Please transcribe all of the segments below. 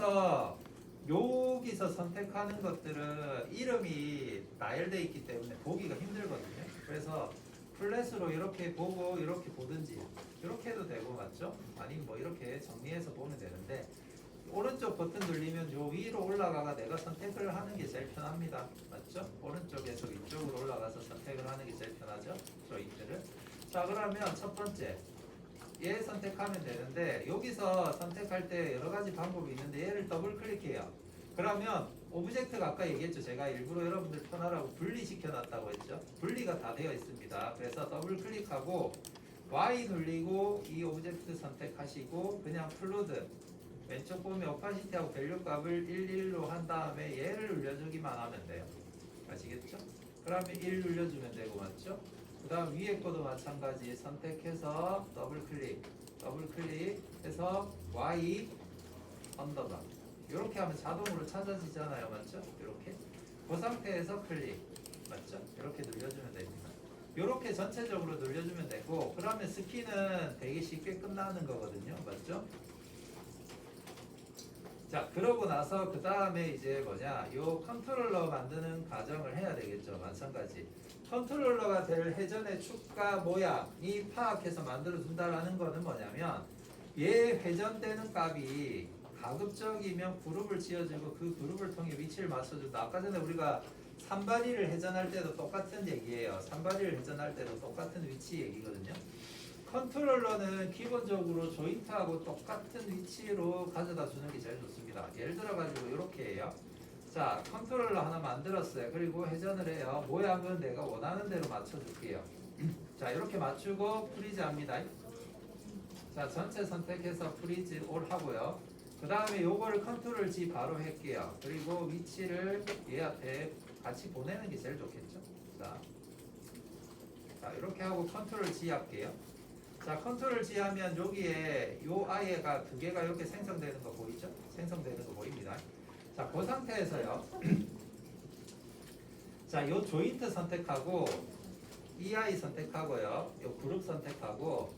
그래서 여기서 선택하는 것들은 이름이 나열되어 있기 때문에 보기가 힘들거든요. 그래서 플랫으로 이렇게 보고 이렇게 보든지 이렇게 해도 되고 맞죠? 아니면 뭐 이렇게 정리해서 보면 되는데 오른쪽 버튼 누르면 요 위로 올라가가 내가 선택을 하는 게 제일 편합니다. 맞죠? 오른쪽에서 위쪽으로 올라가서 선택을 하는 게 제일 편하죠? 조인트를. 자, 그러면 첫 번째 얘 선택하면 되는데 여기서 선택할 때 여러 가지 방법이 있는데 얘를 더블 클릭해요. 그러면 오브젝트가 아까 얘기했죠. 제가 일부러 여러분들 편하라고 분리시켜 놨다고 했죠. 분리가 다 되어 있습니다. 그래서 더블 클릭하고 Y 누르고 이 오브젝트 선택하시고 그냥 플루드 왼쪽 보면 오파시티하고 밸류 값을 11로 한 다음에 얘를 눌러주기만 하면 돼요. 아시겠죠? 그러면 1 눌러주면 되고 맞죠? 그 다음 위에 거도 마찬가지 선택해서 더블 클릭해서 Y 언더바 이렇게 하면 자동으로 찾아지잖아요. 맞죠? 이렇게 그 상태에서 클릭 맞죠? 이렇게 눌러주면 됩니다. 이렇게 전체적으로 눌러주면 되고 그러면 스키는 되게 쉽게 끝나는 거거든요. 맞죠? 자, 그러고 나서 그 다음에 이제 뭐냐, 요 컨트롤러 만드는 과정을 해야 되겠죠. 마찬가지. 컨트롤러가 될 회전의 축과 모양이 파악해서 만들어 준다라는 거는 뭐냐면, 얘 회전되는 값이 가급적이면 그룹을 지어주고 그 그룹을 통해 위치를 맞춰준다. 아까 전에 우리가 산발이를 회전할 때도 똑같은 얘기예요. 산발이를 회전할 때도 똑같은 위치 얘기거든요. 컨트롤러는 기본적으로 조인트하고 똑같은 위치로 가져다 주는 게 제일 좋습니다. 예를 들어 가지고 이렇게 해요. 자, 컨트롤러 하나 만들었어요. 그리고 회전을 해요. 모양은 내가 원하는 대로 맞춰줄게요. 자, 이렇게 맞추고 프리즈 합니다. 자, 전체 선택해서 프리즈 올 하고요. 그 다음에 요거를 컨트롤 G 바로 할게요. 그리고 위치를 얘한테 같이 보내는 게 제일 좋겠죠. 자, 이렇게 하고 컨트롤 G 할게요. 자, 컨트롤 G 하면 여기에 요 아이가 두 개가 이렇게 생성되는 거 보이죠? 생성되는 거 보입니다. 자, 그 상태에서요. 자, 요 조인트 선택하고 이 아이 선택하고요. 요 그룹 선택하고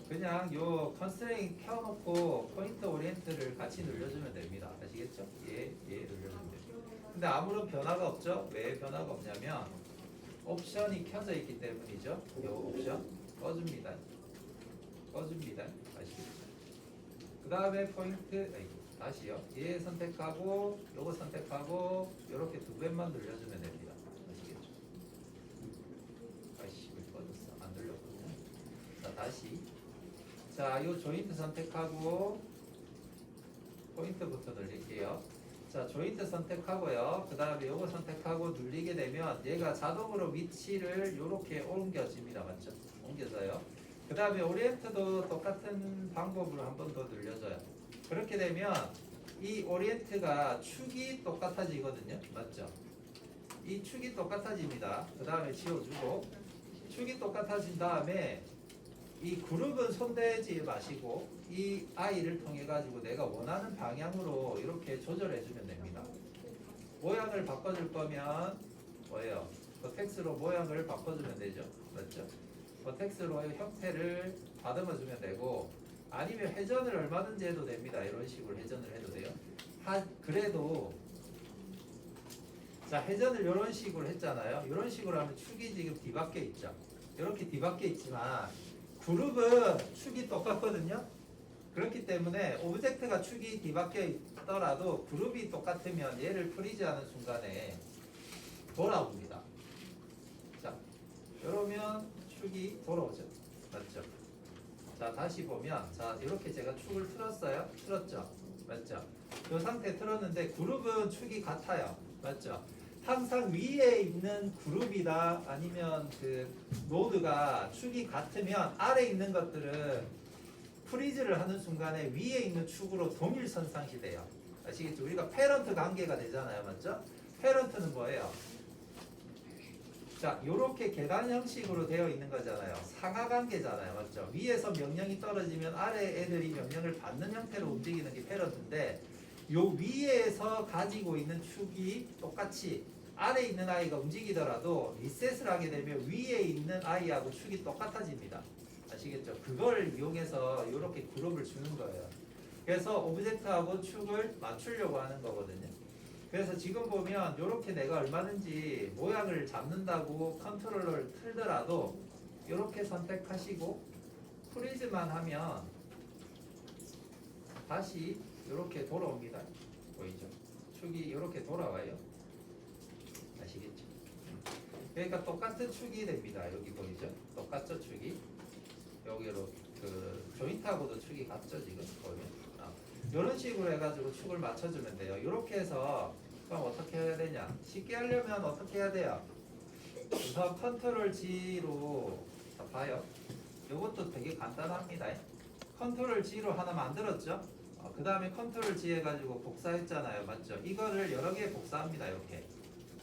그냥 요 컨스트레인 켜놓고 포인트 오리엔트를 같이 눌러주면 됩니다. 아시겠죠? 얘 눌러주면 됩니다. 근데 아무런 변화가 없죠? 왜 변화가 없냐면 옵션이 켜져 있기 때문이죠. 요 옵션 꺼줍니다. 아시겠죠? 그 다음에 포인트, 다시요. 얘 선택하고, 요거 선택하고, 요렇게 두 번만 눌러주면 됩니다. 아시겠죠? 왜 꺼졌어? 안 눌렸거든요. 자, 다시. 자, 요 조인트 선택하고, 포인트부터 눌릴게요. 자, 조인트 선택하고요. 그 다음에 요거 선택하고 눌리게 되면 얘가 자동으로 위치를 요렇게 옮겨집니다. 맞죠? 옮겨져요. 그 다음에 오리엔트도 똑같은 방법으로 한 번 더 늘려줘요. 그렇게 되면 이 오리엔트가 축이 똑같아지거든요. 맞죠? 이 축이 똑같아집니다. 그 다음에 지워주고 축이 똑같아진 다음에 이 그룹은 손대지 마시고 이 아이를 통해 가지고 내가 원하는 방향으로 이렇게 조절해 주면 됩니다. 모양을 바꿔줄 거면 뭐예요? 버텍스로 모양을 바꿔주면 되죠. 맞죠? 버텍스로 형태를 다듬어 주면 되고 아니면 회전을 얼마든지 해도 됩니다. 이런 식으로 회전을 해도 돼요. 그래도 자, 회전을 이런 식으로 했잖아요. 이런 식으로 하면 축이 지금 뒤바뀌어 있죠. 이렇게 뒤바뀌어 있지만 그룹은 축이 똑같거든요. 그렇기 때문에 오브젝트가 축이 뒤바뀌어 있더라도 그룹이 똑같으면 얘를 프리즈하는 순간에 돌아옵니다. 자, 이러면 축이 돌아오죠. 맞죠? 자, 다시 보면 자, 이렇게 제가 축을 틀었어요. 틀었죠? 맞죠? 이 상태 틀었는데 그룹은 축이 같아요. 맞죠? 항상 위에 있는 그룹이다 아니면 그 노드가 축이 같으면 아래에 있는 것들은 프리즈를 하는 순간에 위에 있는 축으로 동일선상시 돼요. 아시겠죠? 우리가 패런트 관계가 되잖아요. 맞죠? 패런트는 뭐예요? 자, 요렇게 계단 형식으로 되어 있는 거잖아요. 상하 관계잖아요. 맞죠? 위에서 명령이 떨어지면 아래 애들이 명령을 받는 형태로 움직이는 게 패런트인데 요 위에서 가지고 있는 축이 똑같이 아래에 있는 아이가 움직이더라도 리셋을 하게 되면 위에 있는 아이하고 축이 똑같아집니다. 아시겠죠? 그걸 이용해서 이렇게 그룹을 주는 거예요. 그래서 오브젝트하고 축을 맞추려고 하는 거거든요. 그래서 지금 보면 이렇게 내가 얼마든지 모양을 잡는다고 컨트롤러를 틀더라도 이렇게 선택하시고 프리즈만 하면 다시 이렇게 돌아옵니다. 보이죠? 축이 이렇게 돌아와요. 아시겠죠? 그러니까 똑같은 축이 됩니다. 여기 보이죠? 똑같죠 축이? 여기로 그 조인트하고도 축이 같죠 지금 보면. 이런 식으로 해가지고 축을 맞춰주면 돼요. 이렇게 해서 그럼 어떻게 해야 되냐? 쉽게 하려면 어떻게 해야 돼요? 우선 컨트롤 G로 자, 봐요. 이것도 되게 간단합니다. 컨트롤 G로 하나 만들었죠? 그 다음에 컨트롤 G 해가지고 복사했잖아요. 맞죠? 이거를 여러 개 복사합니다. 이렇게.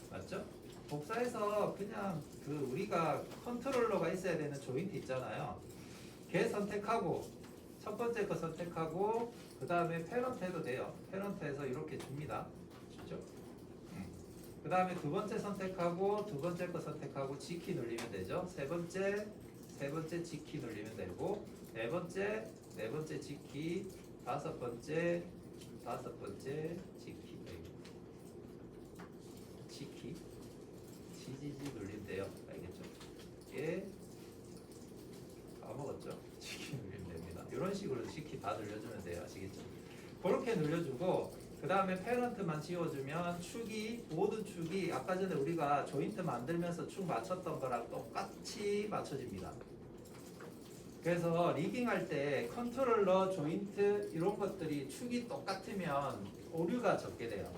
맞죠? 복사해서 그냥 그 우리가 컨트롤러가 있어야 되는 조인트 있잖아요. 걔 선택하고 첫 번째 거 선택하고 그 다음에 패런트 해도 돼요. 패런트에서 이렇게 줍니다. 주죠? 그 다음에 두 번째 선택하고 두 번째 거 선택하고 G키 누르면 되죠. 세 번째 G키 누르면 되고 네 번째 G키 다섯 번째 G키 G키 GGG 누르면 돼요. 알겠죠? 예. 까먹었죠? G키 누르면 됩니다. 이런 식으로 G키 다 눌러주면 돼요. 아시겠죠? 그렇게 눌러주고 그 다음에 패런트만 지워주면 축이 모든 축이 아까 전에 우리가 조인트 만들면서 축 맞췄던 거랑 똑같이 맞춰집니다. 그래서 리깅할 때 컨트롤러, 조인트 이런 것들이 축이 똑같으면 오류가 적게 돼요.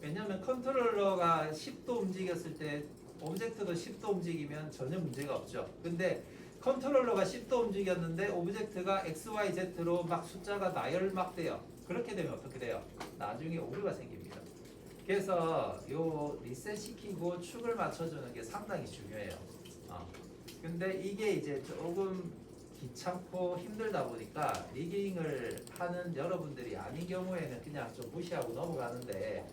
왜냐하면 컨트롤러가 10도 움직였을 때 오브젝트도 10도 움직이면 전혀 문제가 없죠. 근데 컨트롤러가 10도 움직였는데 오브젝트가 XYZ로 막 숫자가 나열막 돼요. 그렇게 되면 어떻게 돼요? 나중에 오류가 생깁니다. 그래서 요 리셋 시키고 축을 맞춰주는 게 상당히 중요해요. 근데 이게 이제 조금 귀찮고 힘들다 보니까 리깅을 하는 여러분들이 아닌 경우에는 그냥 좀 무시하고 넘어가는데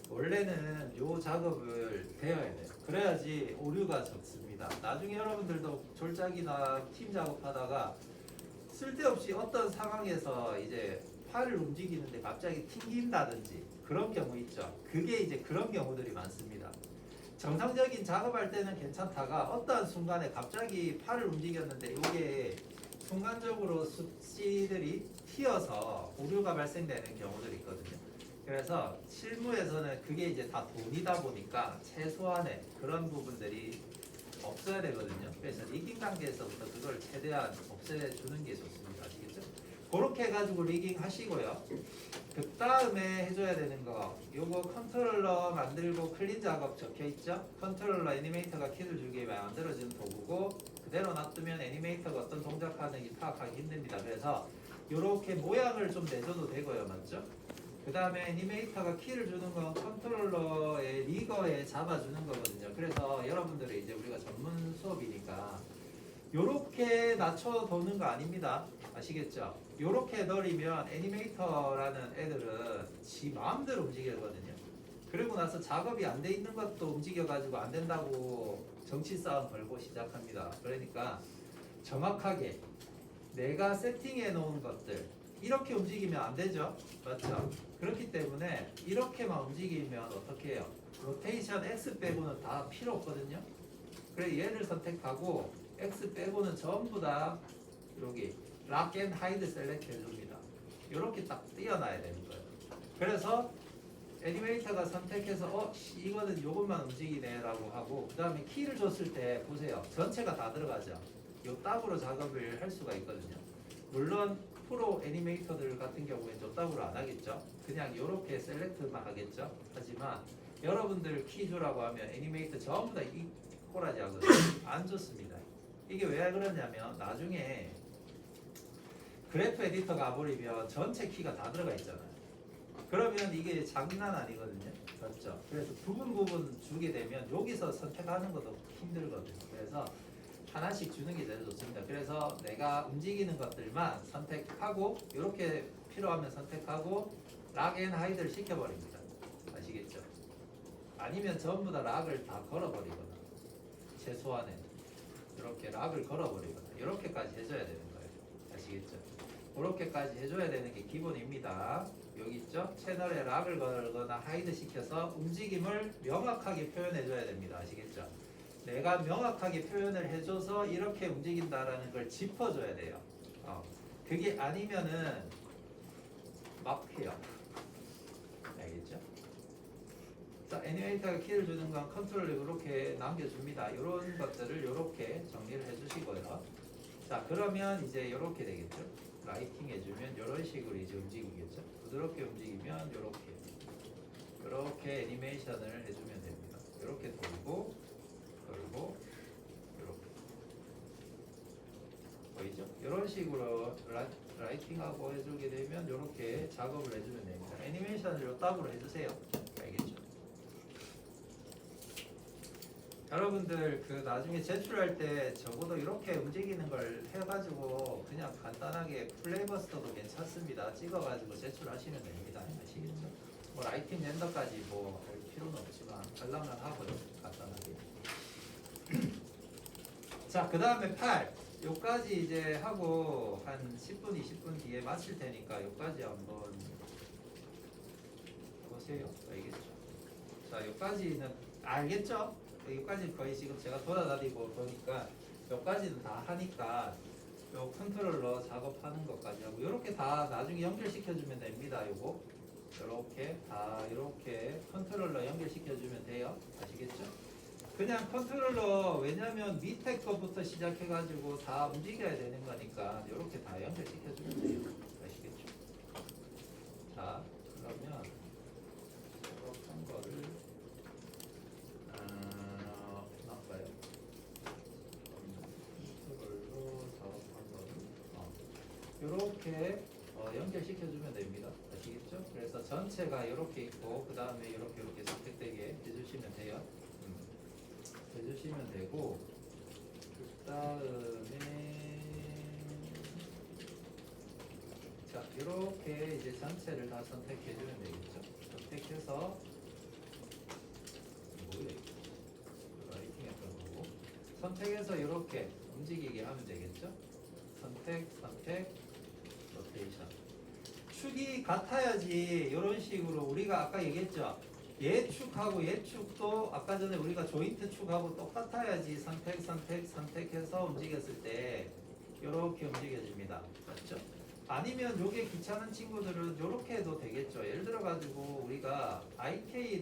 원래는 요 작업을 배워야 돼요. 그래야지 오류가 적습니다. 나중에 여러분들도 졸작이나 팀 작업하다가 쓸데없이 어떤 상황에서 이제 팔을 움직이는데 갑자기 튕긴다든지 그런 경우 있죠. 그게 이제 그런 경우들이 많습니다. 정상적인 작업할 때는 괜찮다가 어떠한 순간에 갑자기 팔을 움직였는데 이게 순간적으로 수치들이 튀어서 오류가 발생되는 경우들이 있거든요. 그래서 실무에서는 그게 이제 다 돈이다 보니까 최소한의 그런 부분들이 없어야 되거든요. 그래서 리깅 단계에서부터 그걸 최대한 없애주는 게 좋습니다. 아시겠죠? 그렇게 해가지고 리깅 하시고요. 그 다음에 해줘야 되는 거 요거 컨트롤러 만들고 클린 작업 적혀있죠? 컨트롤러 애니메이터가 키를 주기에 만들어지는 도구고 그대로 놔두면 애니메이터가 어떤 동작하는지 파악하기 힘듭니다. 그래서 요렇게 모양을 좀 내줘도 되고요. 맞죠? 그 다음에 애니메이터가 키를 주는 건 컨트롤러의 리거에 잡아주는 거거든요. 그래서 여러분들이 이제 우리가 전문 수업이니까 요렇게 낮춰도는 거 아닙니다. 아시겠죠? 요렇게 넣으면 애니메이터라는 애들은 지 마음대로 움직이거든요. 그리고 나서 작업이 안 돼 있는 것도 움직여가지고 안 된다고 정치 싸움 걸고 시작합니다. 그러니까 정확하게 내가 세팅해 놓은 것들 이렇게 움직이면 안 되죠. 맞죠? 그렇기 때문에 이렇게만 움직이면 어떻게 해요? 로테이션 X 빼고는 다 필요 없거든요. 그래서 얘를 선택하고 X 빼고는 전부 다 여기 락 앤 하이드 셀렉트 해줍니다. 이렇게 딱 띄어놔야 되는 거예요. 그래서 애니메이터가 선택해서 이거는 이것만 움직이네 라고 하고 그 다음에 키를 줬을 때 보세요. 전체가 다 들어가죠. 요 따구로 작업을 할 수가 있거든요. 물론 프로 애니메이터들 같은 경우에 저 따구로 안 하겠죠. 그냥 이렇게 셀렉트만 하겠죠. 하지만 여러분들 키 주라고 하면 애니메이터 전부 다 이 꼬라지 하거든요. 안 좋습니다. 이게 왜 그러냐면 나중에 그래프 에디터 가버리면 전체 키가 다 들어가 있잖아요. 그러면 이게 장난 아니거든요. 그렇죠? 그래서 부분 주게 되면 여기서 선택하는 것도 힘들거든요. 그래서 하나씩 주는 게 제일 좋습니다. 그래서 내가 움직이는 것들만 선택하고 이렇게 필요하면 선택하고 락 앤 하이드를 시켜버립니다. 아시겠죠? 아니면 전부 다 락을 다 걸어버리거나 최소한에 이렇게 락을 걸어버리거나 이렇게까지 해줘야 되는 거예요. 아시겠죠? 그렇게까지 해줘야 되는 게 기본입니다. 여기 있죠? 채널에 락을 걸거나 하이드 시켜서 움직임을 명확하게 표현해줘야 됩니다. 아시겠죠? 내가 명확하게 표현을 해줘서 이렇게 움직인다라는 걸 짚어줘야 돼요. 그게 아니면은 막 해요. 알겠죠? 자, 애니메이터가 키를 주는 건 컨트롤을 이렇게 남겨줍니다. 이런 것들을 이렇게 정리를 해주시고요. 자, 그러면 이제 이렇게 되겠죠? 라이팅 해주면 이런 식으로 이제 움직이겠죠? 부드럽게 움직이면 이렇게 애니메이션을 해주면 됩니다. 이렇게 돌고 이렇게 보이죠? 이런 식으로 라이팅하고 해주게 되면 이렇게 작업을 해주면 됩니다. 애니메이션을 요 답으로 해주세요. 알겠죠? 여러분들 그 나중에 제출할 때 적어도 이렇게 움직이는 걸 해가지고 그냥 간단하게 플레이버스터도 괜찮습니다. 찍어가지고 제출하시면 됩니다. 아시겠죠? 뭐 라이팅 렌더까지 뭐 할 필요는 없지만 하려면 하고요. 간단하게. 자, 그 다음에 8. 요까지 이제 하고 한 10분, 20분 뒤에 마칠 테니까 요까지 한번 해보세요. 알겠죠? 자, 요까지는 알겠죠? 여기까지 거의 지금 제가 돌아다니고 보니까 여기까지는 다 하니까 요 컨트롤러 작업하는 것까지 하고 이렇게 다 나중에 연결시켜주면 됩니다. 요거 이렇게 다 이렇게 컨트롤러 연결시켜주면 돼요. 아시겠죠? 그냥 컨트롤러 왜냐면 밑에 것부터 시작해가지고 다 움직여야 되는 거니까 이렇게 다 연결시켜주면 돼요. 아시겠죠? 자, 그러면 이렇게 한 거를 이렇게 연결시켜주면 됩니다. 아시겠죠? 그래서 전체가 이렇게 있고 그 다음에 이렇게 선택되게 해주시면 돼요. 해주시면 되고 그 다음에 자 이렇게 이제 전체를 다 선택해주면 되겠죠. 선택해서 뭐예요? 라이팅했던 거고 선택해서 이렇게 움직이게 하면 되겠죠. 선택 로테이션 축이 같아야지 이런 식으로 우리가 아까 얘기했죠. 예축하고 예축도 아까 전에 우리가 조인트 축하고 똑같아야지 선택해서 움직였을 때 이렇게 움직여집니다. 맞죠? 아니면 요게 귀찮은 친구들은 이렇게 해도 되겠죠. 예를 들어 가지고 우리가 IK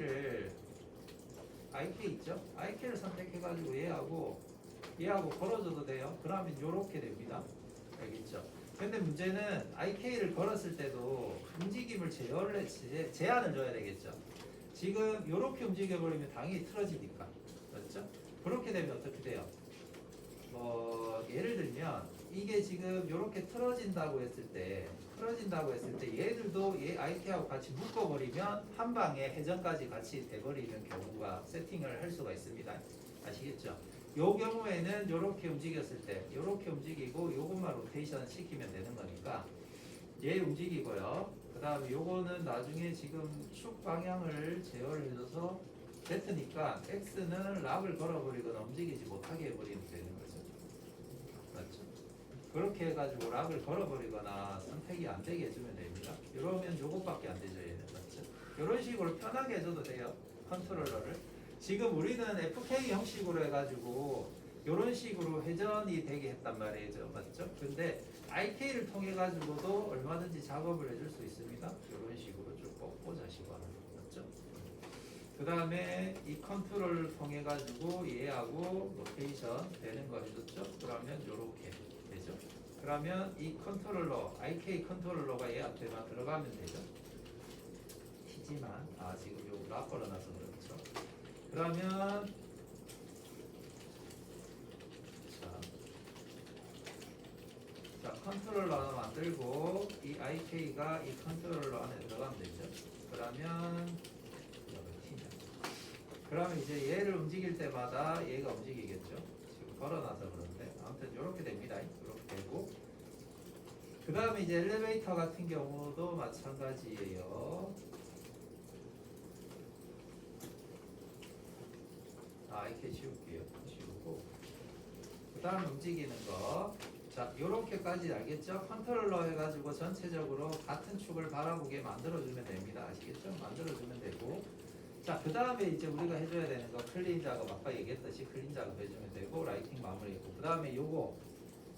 있죠? IK를 선택해 가지고 얘하고 걸어줘도 돼요. 그러면 이렇게 됩니다. 알겠죠? 근데 문제는 IK를 걸었을 때도 움직임을 제한을 줘야 되겠죠. 지금 이렇게 움직여버리면 당연히 틀어지니까. 맞죠? 그렇게 되면 어떻게 돼요? 예를 들면 이게 지금 이렇게 틀어진다고 했을 때 얘들도 얘 IK하고 같이 묶어버리면 한 방에 회전까지 같이 돼버리는 경우가 세팅을 할 수가 있습니다. 아시겠죠? 요 경우에는 이렇게 움직였을 때 이렇게 움직이고 요것만 로테이션 시키면 되는 거니까 얘 움직이고요. 그 다음에 요거는 나중에 지금 축 방향을 제어를 해줘서 Z니까 X는 락을 걸어버리거나 움직이지 못하게 해버리면 되는 거죠. 맞죠? 그렇게 해가지고 락을 걸어버리거나 선택이 안 되게 해주면 됩니다. 이러면 요것밖에 안 되죠. 얘는. 맞죠? 이런 식으로 편하게 해줘도 돼요. 컨트롤러를. 지금 우리는 FK 형식으로 해가지고 이런 식으로 회전이 되게 했단 말이죠. 맞죠? 근데 IK를 통해 가지고도 얼마든지 작업을 해줄 수 있습니다. 이런 식으로 쭉 꽂아시거나. 맞죠? 그 다음에 이 컨트롤을 통해 가지고 얘하고 로테이션 되는 거 해줬죠? 그러면 이렇게 되죠? 그러면 이 컨트롤러, IK 컨트롤러가 얘 앞에만 들어가면 되죠? 튀지만, 지금 요 락 걸어놔서 그렇죠? 그러면 자 컨트롤러 하나 만들고 이 IK가 이 컨트롤러 안에 들어가면 되죠. 그러면 이제 얘를 움직일 때마다 얘가 움직이겠죠. 지금 걸어놔서 그런데 아무튼 이렇게 됩니다. 이렇게 되고 그 다음에 이제 엘리베이터 같은 경우도 마찬가지예요. IK 지울게요. 지우고 그 다음 움직이는 거 자, 요렇게까지 알겠죠? 컨트롤러 해가지고 전체적으로 같은 축을 바라보게 만들어주면 됩니다. 아시겠죠? 만들어주면 되고. 자, 그 다음에 이제 우리가 해줘야 되는 거 클린 작업, 아까 얘기했듯이 클린 작업 해주면 되고, 라이팅 마무리했고, 그 다음에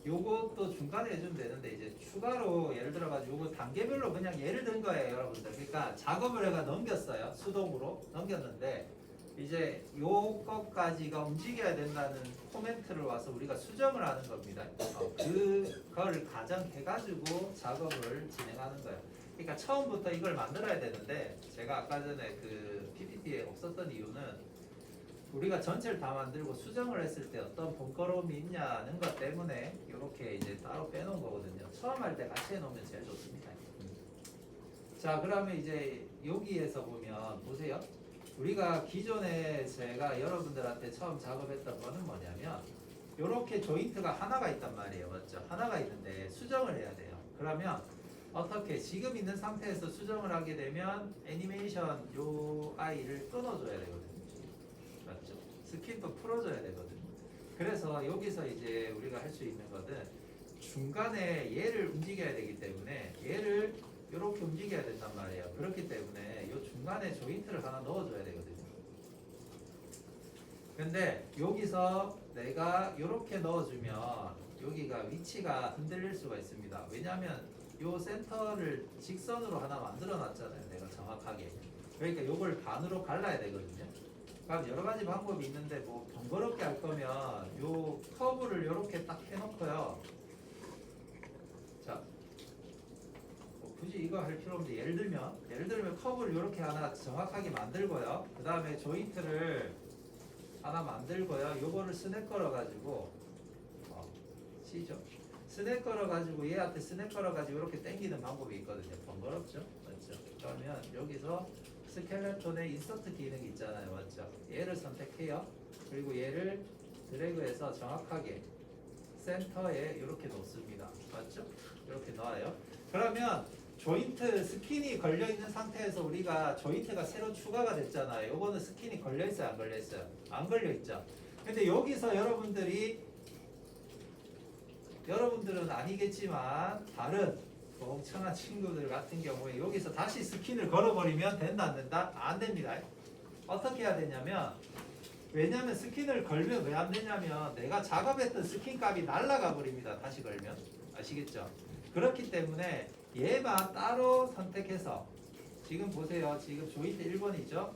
요것도 중간에 해주면 되는데, 이제 추가로 예를 들어가지고 요거 단계별로 그냥 예를 든 거예요, 여러분들. 그러니까 작업을 해가 넘겼어요. 수동으로 넘겼는데, 이제 요것까지가 움직여야 된다는 코멘트를 와서 우리가 수정을 하는 겁니다. 그걸 가정해가지고 작업을 진행하는 거예요. 그러니까 처음부터 이걸 만들어야 되는데 제가 아까 전에 그 PPT에 없었던 이유는 우리가 전체를 다 만들고 수정을 했을 때 어떤 번거로움이 있냐는 것 때문에 이렇게 이제 따로 빼놓은 거거든요. 처음 할 때 같이 해놓으면 제일 좋습니다. 자, 그러면 이제 여기에서 보면 보세요. 우리가 기존에 제가 여러분들한테 처음 작업했던 거는 뭐냐면 이렇게 조인트가 하나가 있단 말이에요. 맞죠? 하나가 있는데 수정을 해야 돼요. 그러면 어떻게 지금 있는 상태에서 수정을 하게 되면 애니메이션 요 아이를 끊어줘야 되거든요. 맞죠? 스킨도 풀어줘야 되거든요. 그래서 여기서 이제 우리가 할 수 있는 것은 중간에 얘를 움직여야 되기 때문에 얘를 이렇게 움직여야 된단 말이에요. 그렇기 때문에 이 중간에 조인트를 하나 넣어줘야 되거든요. 근데 여기서 내가 이렇게 넣어주면 여기가 위치가 흔들릴 수가 있습니다. 왜냐하면 이 센터를 직선으로 하나 만들어 놨잖아요. 내가 정확하게. 그러니까 이걸 반으로 갈라야 되거든요. 그럼 여러 가지 방법이 있는데 뭐 번거롭게 할 거면 이 커브를 이렇게 딱 해놓고요. 자. 굳이 이거 할 필요 없는데 예를 들면 커브를 이렇게 하나 정확하게 만들고요. 그 다음에 조인트를 하나 만들고요. 요거를 스냅 걸어 가지고 C죠. 스냅 걸어 가지고 얘한테 스냅 걸어 가지고 이렇게 당기는 방법이 있거든요. 번거롭죠? 맞죠? 그러면 여기서 스켈레톤의 인서트 기능이 있잖아요. 맞죠? 얘를 선택해요. 그리고 얘를 드래그해서 정확하게 센터에 이렇게 놓습니다. 맞죠? 이렇게 넣어요. 그러면 조인트 스킨이 걸려 있는 상태에서 우리가 조인트가 새로 추가가 됐잖아요. 요거는 스킨이 걸려 있어요, 안 걸려 있어요? 안 걸려 있죠. 근데 여기서 여러분들은 아니겠지만 다른 멍청한 친구들 같은 경우에 여기서 다시 스킨을 걸어버리면 된다, 안 된다? 안 됩니다. 어떻게 해야 되냐면 왜냐면 스킨을 걸면 왜 안 되냐면 내가 작업했던 스킨 값이 날아가 버립니다. 다시 걸면. 아시겠죠? 그렇기 때문에 얘만 따로 선택해서 지금 보세요. 지금 조인트 1번이죠?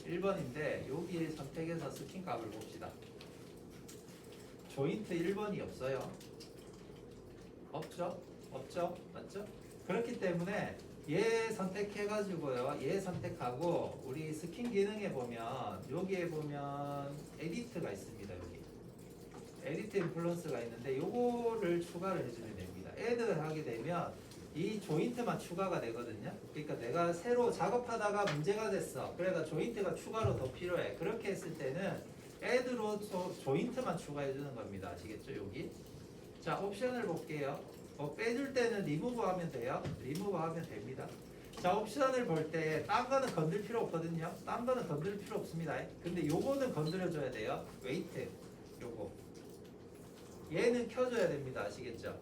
1번인데 여기 선택해서 스킨 값을 봅시다. 조인트 1번이 없어요. 없죠? 없죠? 맞죠? 그렇기 때문에 얘 선택해가지고요. 얘 선택하고 우리 스킨 기능에 보면 여기에 보면 에디트가 있습니다. 여기 에디트 인플루언스가 있는데 요거를 추가를 해주면 됩니다. 애드를 하게 되면 이 조인트만 추가가 되거든요. 그러니까 내가 새로 작업하다가 문제가 됐어. 그래서 조인트가 추가로 더 필요해. 그렇게 했을 때는 애드로 조인트만 추가해 주는 겁니다. 아시겠죠? 여기. 자, 옵션을 볼게요. 빼줄 때는 리무브 하면 돼요. 리무브 하면 됩니다. 자, 옵션을 볼 때 딴 거는 건들 필요 없거든요. 딴 거는 건들 필요 없습니다. 근데 요거는 건드려줘야 돼요. 웨이트 요거 얘는 켜줘야 됩니다. 아시겠죠?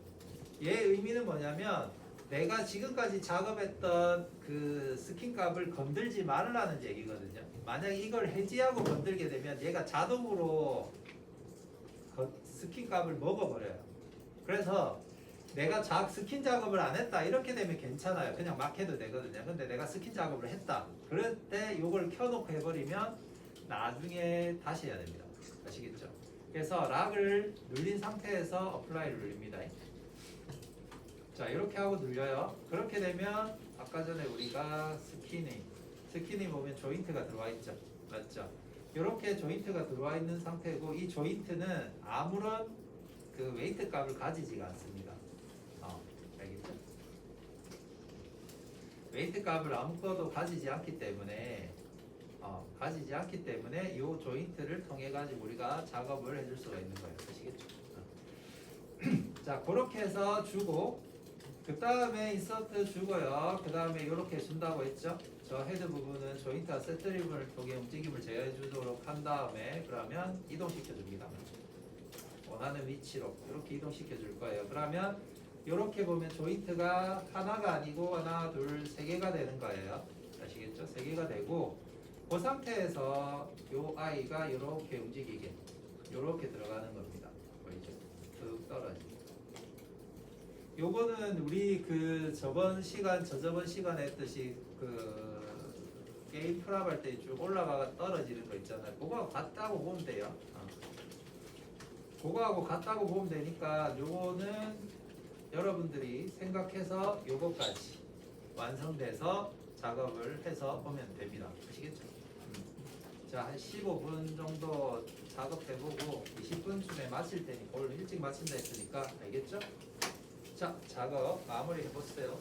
얘 의미는 뭐냐면 내가 지금까지 작업했던 그 스킨 값을 건들지 말라는 얘기거든요. 만약 이걸 해지하고 건들게 되면 얘가 자동으로 스킨 값을 먹어버려요. 그래서 내가 스킨 작업을 안 했다 이렇게 되면 괜찮아요. 그냥 막 해도 되거든요. 근데 내가 스킨 작업을 했다. 그럴 때 이걸 켜놓고 해버리면 나중에 다시 해야 됩니다. 아시겠죠? 그래서 락을 눌린 상태에서 어플라이를 누릅니다. 자, 이렇게 하고 눌려요. 그렇게 되면 아까 전에 우리가 스킨이 보면 조인트가 들어와 있죠. 맞죠? 이렇게 조인트가 들어와 있는 상태고 이 조인트는 아무런 그 웨이트 값을 가지지가 않습니다. 알겠죠? 웨이트 값을 아무것도 가지지 않기 때문에 이 조인트를 통해 가지고 우리가 작업을 해줄 수가 있는 거예요. 아시겠죠? 자, 그렇게 해서 주고 그 다음에 인서트 주고요. 그 다음에 이렇게 준다고 했죠. 저 헤드 부분은 조인트와 세트 리본을 통해 움직임을 제어해 주도록 한 다음에 그러면 이동시켜 줍니다. 원하는 위치로 이렇게 이동시켜 줄 거예요. 그러면 이렇게 보면 조인트가 하나가 아니고 하나, 둘, 세 개가 되는 거예요. 아시겠죠? 세 개가 되고 그 상태에서 요 아이가 이렇게 움직이게 이렇게 들어가는 겁니다. 보이죠? 쭉 떨어지고. 요거는 우리 그 저번 시간, 저저번 시간에 했듯이 그 게임 프랍 할 때 쭉 올라가가 떨어지는 거 있잖아요. 그거하고 같다고 보면 돼요. 그거하고 같다고 보면 되니까 요거는 여러분들이 생각해서 요거까지 완성돼서 작업을 해서 보면 됩니다. 아시겠죠? 자, 한 15분 정도 작업해보고 20분쯤에 마칠 테니까 오늘 일찍 마친다 했으니까 알겠죠? 자, 작업 마무리 해보세요.